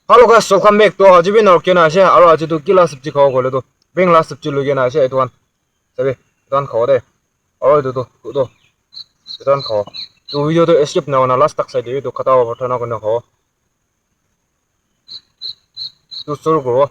Hello guys, welcome back to आज भी Nortje ना से और आज तो किला सब्जी खाओ बोले तो बेंगला सब्जी लोगे ना से इतवान सभी इतवान खाओ दे और तो इतवान खाओ तो वीडियो तो स्किप ना होना लास्ट तक से दे तो खता हुआ पठाना करना खाओ तो शुरू करो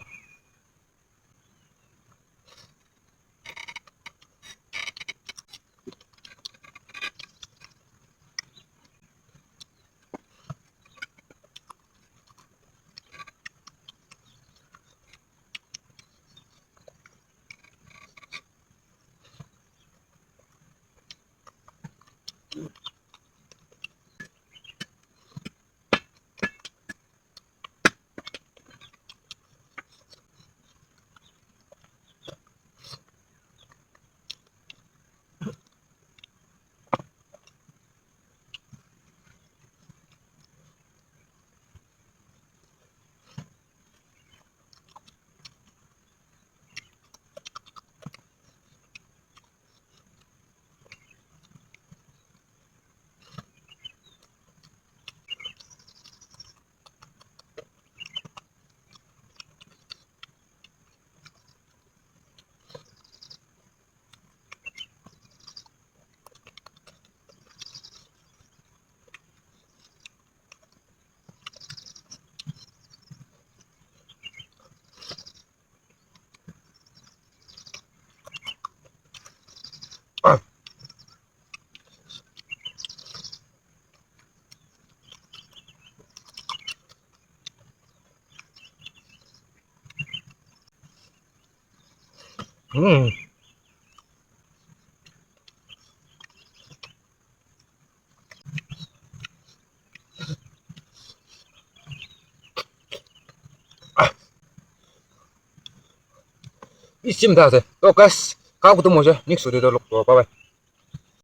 이쯤 다 돼. 또 guys, 가고 또 뭐죠? 닉스 되도록 봐봐.